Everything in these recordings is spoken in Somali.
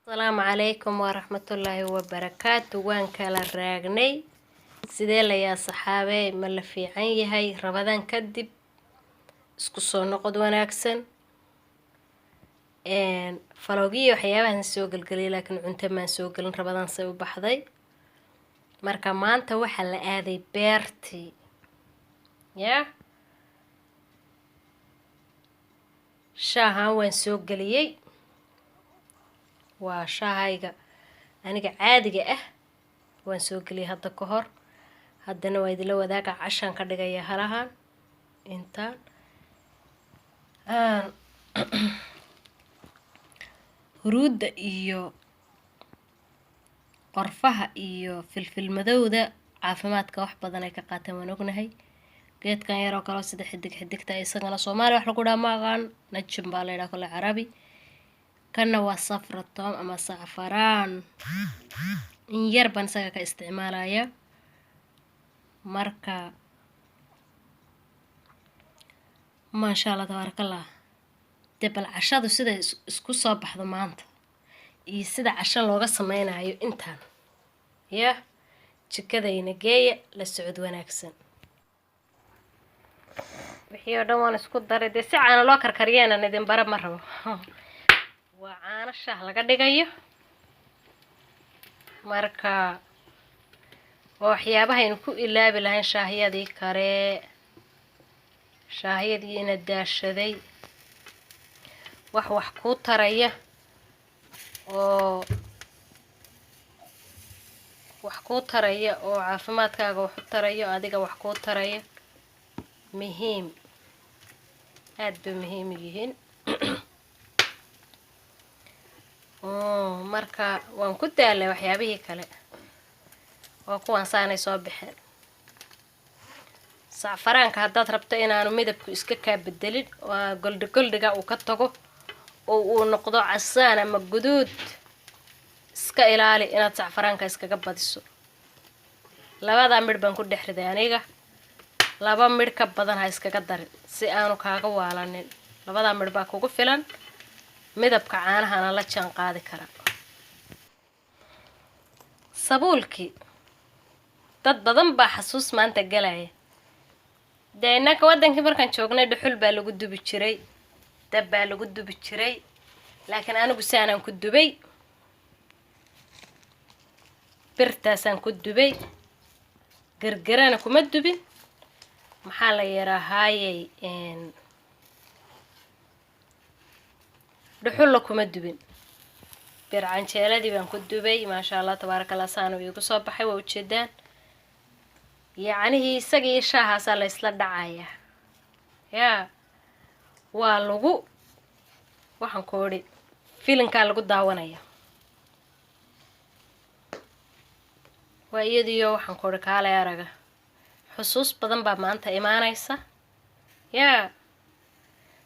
السلام عليكم ورحمة الله وبركاته. وان كلا راغني sidee la yaa saxaabe ma la fiican yahay rabadan kadib isku soo noqod wanaagsan faloogiyo waxyaabahan soo galgalay laakiin cunto ma soo galin rabadan say u baxday marka maanta waxa la aaday beertii shaahan waan soo galiyay waa shaahayga aniga caadiga ah waan soo galiyay hadda ka hor haddana waa idila wadaaga cashaan ka dhigaya halahan intaan huruudda iyo qorfaha iyo filfil madowda caafimaadka wax badan ay ka qaataan waan ognahay geedkan yaroo kale sida xidigta isagana Soomaali wax lagu dhamaa aqaan najm baa la yiraahdaa kale carabi kana waa safratom ama safaraan in yar baan isaga ka isticmaalaya marka ما شاء الله تبارك الله دبل عشاد وسيدا اسكو soo baxdo maanta iyo sida casho looga sameeynayo intaan jikadayna geeya la socod wanaagsan wixii oo dhan waan isku daray si caano loo karkariyana idin bara ma rabo waa caano shaah laga dhigayo marka waxyaabaha in ku ilaabi lahayn shaahiyadii kare shaahiyadii ina daashaday wax ku taraya oo caafimaadkaaga wax u tarayo adiga wax ku taraya muhiim aad bay muhiim yihiin marka waan ku daalay waxyaabihii kale oo kuwan saanay soo baxeen saafaraanka haddaad rabto inaanu midabku iska ka bedelin waa goldiga uu ka tago oo uu noqdo casaan ama guduud iska ilaali inaad saafaraanka iskaga badiso labada midh baan ku dhexriday aniga laba midh ka badan ha iskaga darin si aanu kaaga waalanin labada midh baa kugu filan midabka caanahana la jaan qaadi kara sabuulki dad badan baa xasuus maanta galaya deynaka wadankii markaan joognay dhuxul baa lagu dubi jiray dab baa lagu dubi jiray laakiin anigu saanan ku dubay birtaasaan ku dubay gargarana kuma dubin maxaa la yiraahayay dhuxul kuma dubin bir canjeeladii baan ku dubay ma sha Allah tabarakallah saanu igu soo baxay waa ujeedaan يعني isagii shaahaas la isla dhacaya waa lagu waxaan koori filimka lagu daawanaya waa iyadiyo waxaan koori kaale araga xusuus badan baa maanta imaanaysa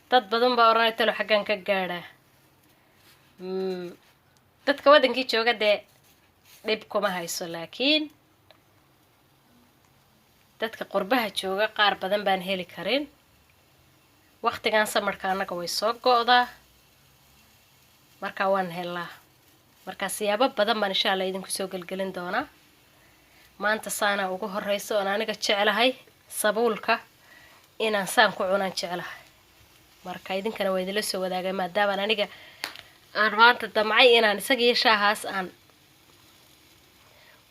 dad badan baa oranay talo xagan ka gaadha dadka wadankii jooga dib kuma hayso laakiin dadka qurbaha jooga qaar badan baan heli karin waqtigan samarka anaga way soo go'daa marka waan helaa marka siyaabo badan baan insha Allah idinku soo galgalin doonaa maanta saana ugu horeyso oo aniga jecelahay sabuulka inaan saan ku cunaan jecelahay marka idinkana way idila soo wadaagay maadaama aniga aan maanta damcay inaan isagii shaahaas aan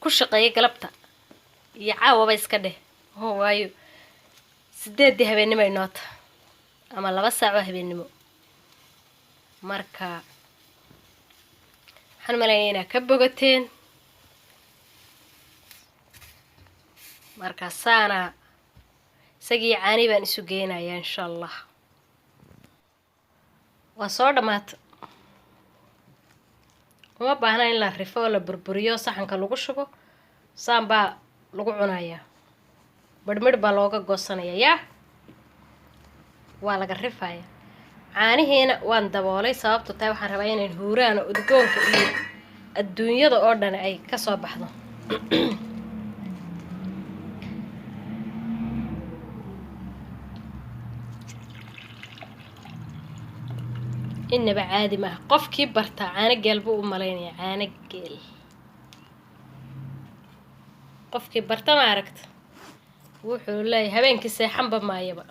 ku shaqeeyo galabta iyo caawaba iska dheh waayo 8 habeenimo noota ama 2 saac oo habeenimo marka waxaan maleeynaa ka bogateen marka saana isagii caani baan isu geenayaa insha Allah waa soo dhamaatay uma baahna in la rifo la burburiyo saxanka lagu shubo saamba lagu cunayaa badmid baa looga goosanaya waa laga rifaaya caanihiina waan daboolay sababtoo tahay waxaan rabaa inaan huuraan udgoonka iyo adduunyada oo dhan ay ka soo baxdo inaba caadi maaha qofkii barta caano geel buu u malaynaya caano geel qofkii barta ma aragta wuxuu leeyahay habeenkii seexanba maayaba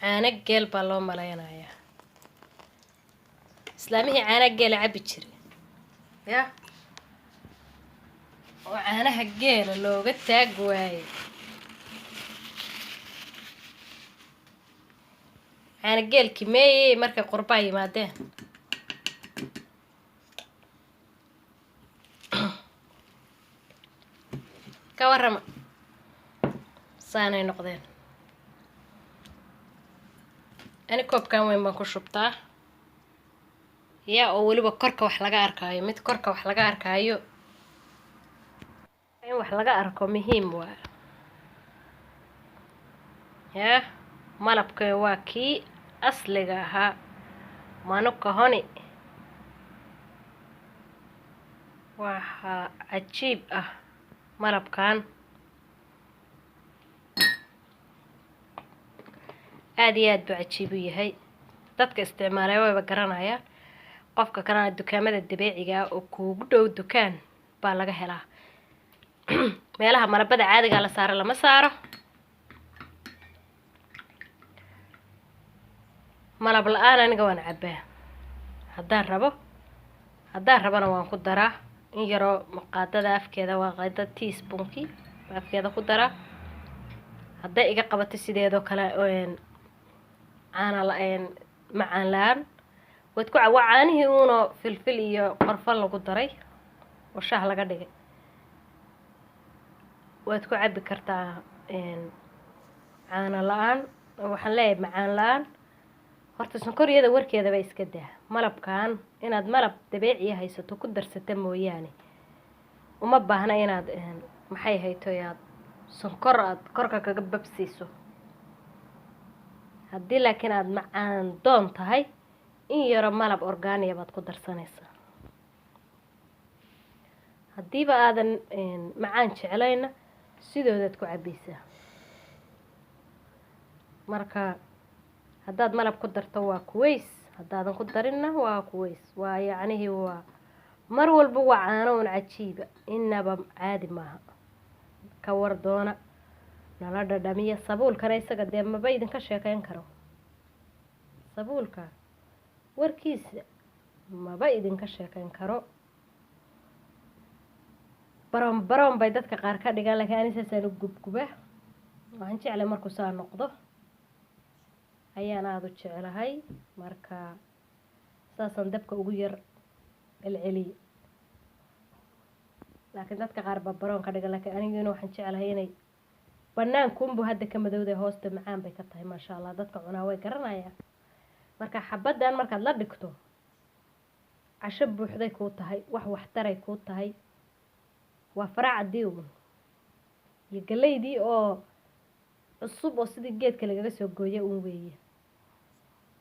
caano geel baa loo malaynayaa islaamihii caano geel cabi jiray ya oo caanaha geela looga taag waayay caano geelkii meeyey markay qurbaa yimaadeen ka warrama saanay noqdeen ani koobkan weyn baan ku shubtaa yaa oo weliba korka wax laga arkaayo mid korka wax laga arkaayo in wax laga arko muhiim waa yaa malabka waa kii asliga ahaa manuka honi waxaa cajiib ah malabkan aad iyo aad buu cajiib u yahay dadka isticmaalaya wayba garanayaan qofka kalena dukaamada dabeeciga ah oo kuugu dhow dukaan baa laga helaa meelaha malabada caadiga la saaro lama saaro malab la-aan aniga waan cabaa haddaan rabana waan ku daraa in yaroo maqaadada afkeeda waa qaada teaspoonki afkeeda ku daraa hadday iga qabato sideedoo kale caana la-aan macaan la-aan waad ku waa caanihii uunoo filfil iyo qorfal lagu daray oo shaah laga dhigay waad ku cabi kartaa caana la-aan waxaan leeyahay macaan la-aan horta sonkoriyada warkeedaba iska daa malabkan inaad malab dabeeciya haysato ku darsata mooyaane uma baahna inaad maxay hayto aad sonkor aad korka kaga babsiiso haddii laakiin aad macaan doon tahay in yaro malab orgaaniya baad ku darsanaysaa haddiiba aadan macaan jeclayna sidoodaad ku cabaysaa marka haddaad malab ku darto waa kuways haddaadan ku darinna waa kuways waa yacnihii waa mar walba waa caano un cajiiba inaba caadi maaha ka war doona nala dhadhamiya sabuulkana isaga dee maba idinka sheekayn karo sabuulka warkiisa maba idinka sheekayn karo baroon bay dadka qaar ka dhigaan laakiin ani saasaan u gubguba waxaan jeclay markuu saa noqdo ayaan aada u jeclahay marka saasaan dabka ugu yar celceliye laakiin dadka qaar baa baroon ka dhigan laakiin aniguna waxaan jeclahay inay banaankunbu hadda ka madowday hoosta macaan bay ka tahay maasha allah dadka cunaa way garanayaan marka xabaddan markaad la dhigto casho buuxday kuu tahay wax waxtaray kuu tahay waa faraacadii uun iyo galeydii oo cusub oo sidii geedka lagaga soo gooya uun weeye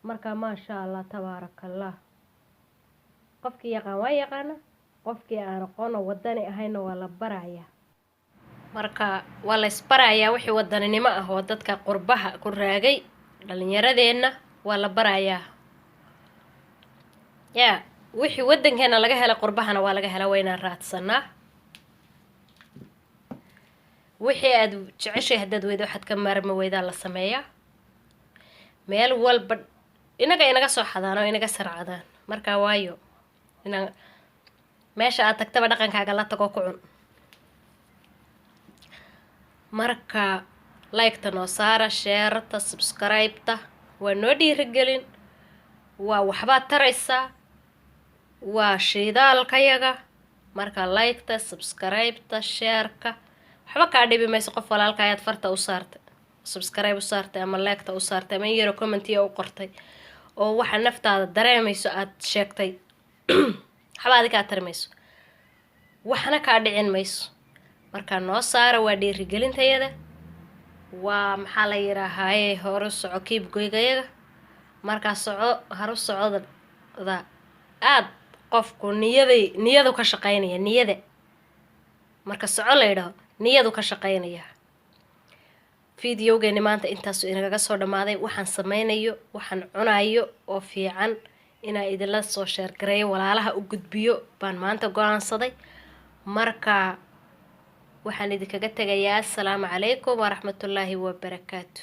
marka maasha allah tabaarakallah qofkii yaqaan waa yaqaana qofkii aan aqoon oo wadani ahayna waa la barayaa marka waa la isbarayaa wixii wadaninimo ah oo dadka qurbaha ku raagay dhalinyaradeenna waa la barayaa yaa wixii wadankeena laga helay qurbahana waa laga helaa waynaan raadsanaa wixii aad jeceshay haddaad weydo waxaad ka maarmi weydaa la sameeyaa meel walba inaga soo xadaan oo inaga sarcadaan marka waayo meesha aad tagtaba dhaqankaaga la tago ku cun marka like-ta noo saara sheerta subscribe-ta waa noo dhiirigelin waa waxbaad taraysaa waa shiidaalkayaga marka like-ta subscribe-ta sheerka waxba kaa dhibi mayso qof walaalka ayaad farta u saartay subscribe u saartay ama like-ta u saartay ama in yaro commentiya u qortay oo waxa naftaada dareemayso aad sheegtay waxba adigaa tari mayso waxna kaa dhicin mayso marka noo saara waa dhiirigelintayada waa maxaa la yidhaahaaye horu soco kiibgoygayaga markaa haru socoda aad qofku niyadu ka shaqaynaya niyada marka soco la yidhaho niyadu ka shaqaynaya fiidiyowgeeni maanta intaasu inagaga soo dhammaaday. Waxaan sameynayo waxaan cunayo oo fiican inaa idinla soo sheer gareeyo walaalaha u gudbiyo baan maanta go'aansaday. marka waxaan idinkaga tagayaa assalaamu calaykum waraxmatullaahi wabarakaatu.